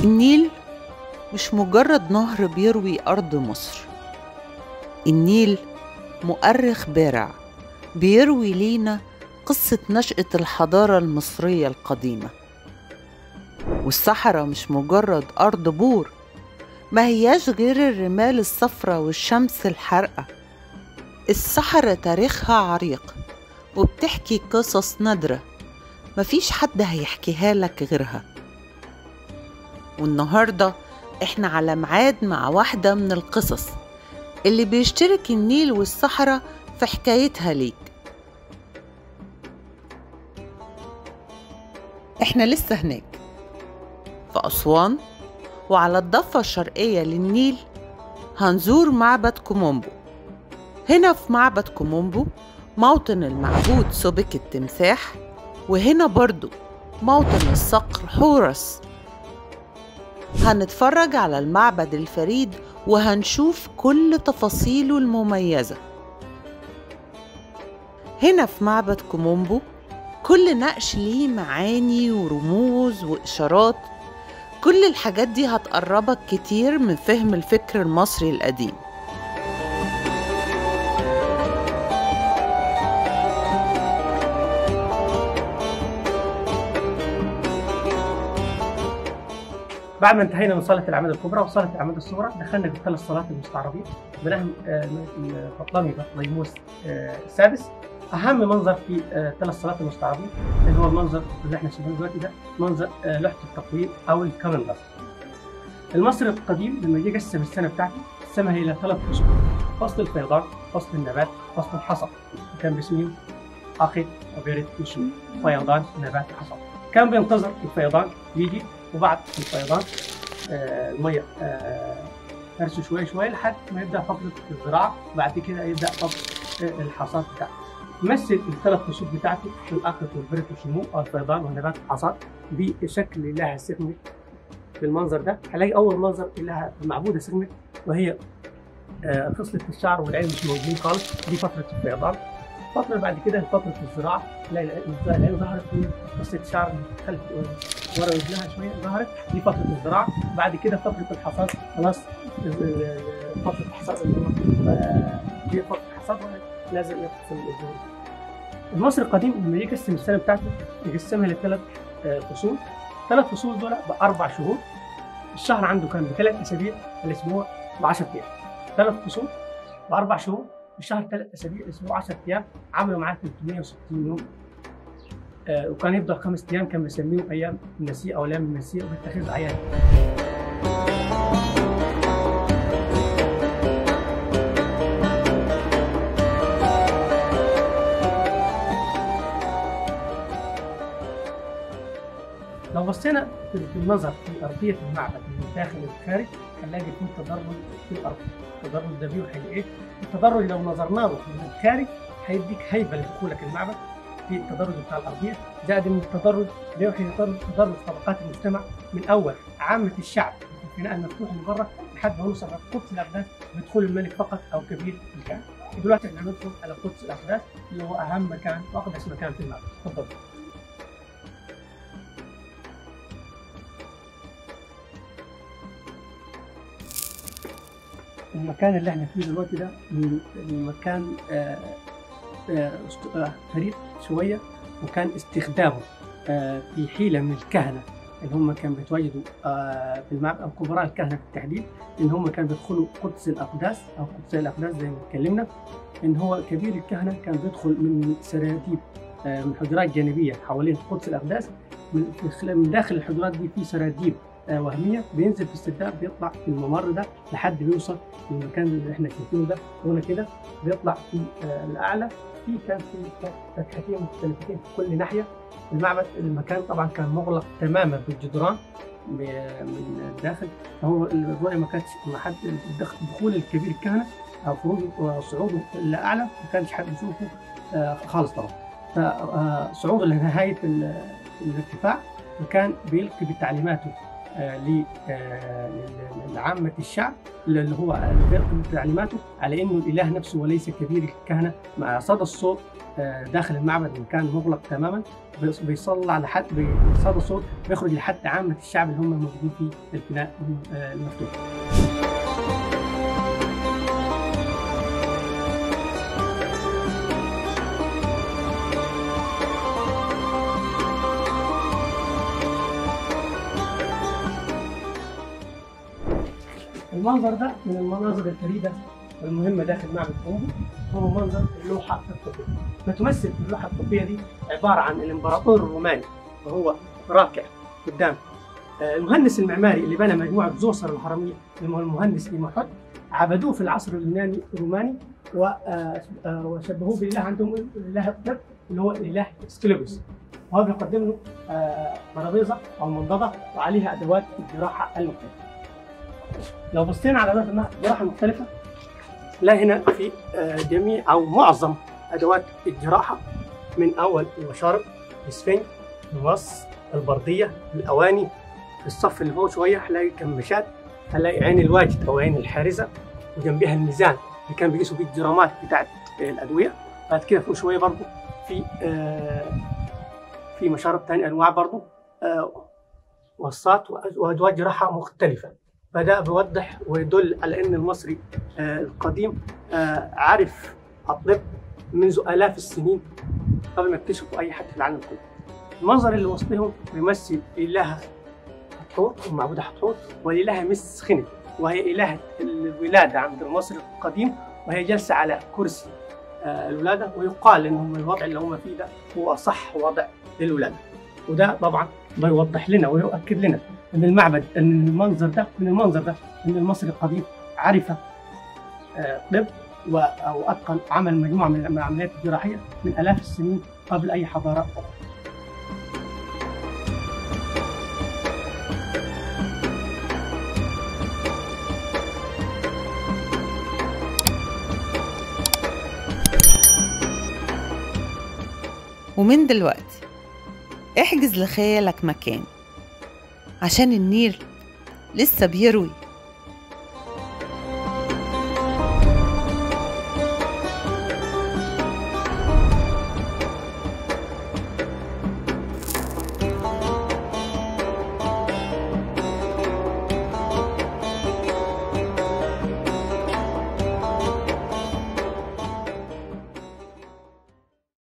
النيل مش مجرد نهر بيروي أرض مصر. النيل مؤرخ بارع بيروي لينا قصة نشأة الحضارة المصرية القديمة. والصحراء مش مجرد أرض بور، ما هياش غير الرمال الصفرة والشمس الحارقة. الصحراء تاريخها عريق وبتحكي قصص نادرة مفيش حد هيحكيها لك غيرها. والنهاردة احنا على ميعاد مع واحدة من القصص اللي بيشترك النيل والصحراء في حكايتها ليك. احنا لسه هناك في أسوان، وعلى الضفة الشرقية للنيل هنزور معبد كومومبو. هنا في معبد كومومبو موطن المعبود سوبك التمساح، وهنا برضو موطن الصقر حورس. هنتفرج على المعبد الفريد وهنشوف كل تفاصيله المميزة. هنا في معبد كومومبو كل نقش ليه معاني ورموز وإشارات. كل الحاجات دي هتقربك كتير من فهم الفكر المصري القديم. بعد ما انتهينا من صلاة الأعمدة الكبرى وصلاة الأعمدة الصغرى، دخلنا في الثلاث صلوات المستعربين بنهم الفطلمي بطليموس السادس. أهم منظر في ثلاث صلوات المستعربين اللي هو المنظر اللي احنا شايفينه دلوقتي ده، منظر لوحة التقويم أو الكالندر. المصري القديم لما جه قسم السنة بتاعته قسمها إلى ثلاث فصول: فصل الفيضان، فصل النبات، فصل الحصاد. وكان بيسميه عقد وبيرد وشو فيضان نبات حصاد. كان بينتظر الفيضان يجي، وبعد الفيضان المية ترسو شوي شوي لحد ما يبدأ فقرة الزراعة. بعد كده يبدأ فقرة الحصاد بتاعته. مثل الثلاث فصول بتاعته في الأقط والبرد والشموع أو الفيضان والنبات والحصاد بشكل لها سيرميك. في المنظر ده هنلاقي أول منظر لها المعبودة سيرميك، وهي خصلة الشعر والعين مش موجودين خالص. دي فترة الفيضان. فترة بعد كده فترة الزراعة، تلاقي العين ظهرت وخصلة الشعر اللي خلف ورا رجلها شوية ظهرت. دي فترة الزراعة. بعد كده فترة الحصاد، خلاص فترة الحصاد اللي هو دي فترة الحصاد لازم يقسم الزراعة. المصري القديم لما يقسم السنة بتاعته يقسمها لثلاث فصول. ثلاث فصول دول بأربع شهور. الشهر عنده كان بثلاث أسابيع، الأسبوع ب10 أيام. ثلاث فصول بأربع شهور، الشهر 3 أسابيع، الأسبوع 10 أيام. عملوا معاه 360 يوم. وكان يفضل 5 أيام كان بيسميهم أيام النسيء أو أيام النسيء، وبيتخذ أعياد. لو بصينا في النظر في أرضية المعبد من داخل الخارج هنلاقي فيه تدرج في الأرض. التدرج ده بيوحي لإيه؟ التدرج لو نظرنا له من الخارج هيديك هيبة لدخولك المعبد في التدرج بتاع الأرضية. زائد إن التدرج بيوحي تدرج طبقات المجتمع من أول عامة الشعب في الفناء المفتوح من بره لحد ما نوصل لقدس الأقداس بدخول الملك فقط أو كبير الكهنة. دلوقتي احنا هندخل على قدس الأقداس اللي هو أهم مكان وأقدس مكان في المعبد. تفضل. المكان اللي احنا فيه دلوقتي ده المكان فريد شويه، وكان استخدامه في حيله من الكهنه اللي هم كانوا بيتواجدوا في المعبد، او كبراء الكهنه بالتحديد، ان هم كانوا بيدخلوا قدس الاقداس او قدس الاقداس زي ما اتكلمنا. ان هو كبير الكهنه كان بيدخل من سراديب من حجرات جانبيه حوالين قدس الاقداس. من داخل الحجرات دي في سراديب وهميه، بينزل في السرداب بيطلع في الممر ده لحد بيوصل للمكان اللي احنا شايفينه ده. هنا كده بيطلع في الاعلى. كان في فتحتين مختلفتين في كل ناحيه. المعبد المكان طبعا كان مغلق تماما بالجدران من الداخل، فهو الرؤيه ما كانتش حد دخول الكبير الكهنه او خروجه وصعوده لاعلى ما كانش حد يشوفه خالص طبعا. فصعوده لنهايه الارتفاع وكان بيلقي بتعليماته لعامة الشعب اللي هو بيقدم تعليماته على انه الاله نفسه وليس كبير الكهنه، مع صدى الصوت داخل المعبد ان كان مغلق تماما بيصلى لحد بصدى الصوت بيخرج لحد عامة الشعب اللي هم موجودين في الفناء المفتوح. المنظر ده من المناظر الفريدة والمهمة داخل معبد خوفو، هو منظر اللوحة الطبية. بتمثل اللوحة الطبية دي عبارة عن الإمبراطور الروماني وهو راكع قدام المهندس المعماري اللي بنى مجموعة زوسر الهرمية اللي هو المهندس إيموحوت. عبدوه في العصر الروماني وشبهوه بالله عندهم الإله الطب اللي هو الإله سكيلوبوس، وهو بيقدم له ترابيزة أو منضدة وعليها أدوات الجراحة المختلفة. لو بصينا على أدوات الجراحة المختلفة لا هنا في جميع أو معظم أدوات الجراحة، من أول المشارب، الإسفنج، المص، البردية، الأواني. في الصف اللي فوق شوية هنلاقي كماشات، هنلاقي عين الواجد أو عين الحارزة، وجنبها الميزان اللي كان بيقيسوا فيه الجرامات بتاعت الأدوية. بعد كده فوق شوية برضه في مشارب تاني أنواع برضه وصات وأدوات جراحة مختلفة. فده بيوضح ويدل على أن المصري القديم عرف الطب منذ آلاف السنين قبل ما يكتشفوا أي حد في العالم كله. المنظر اللي وسطهم بيمثل إلهة حتحوت المعبودة حتحوت، والإلهة مس خنت وهي إلهة الولادة عند المصري القديم، وهي جالسة على كرسي الولادة، ويقال إنهم الوضع اللي هم فيه ده هو أصح وضع للولادة. وده طبعا بيوضح لنا ويؤكد لنا ان المعبد ان المنظر ده ان المصري القديم عرف طب واتقن عمل مجموعه من العمليات الجراحيه من الاف السنين قبل اي حضاره اخرى. ومن دلوقتي احجز لخيالك مكان، عشان النيل لسه بيروي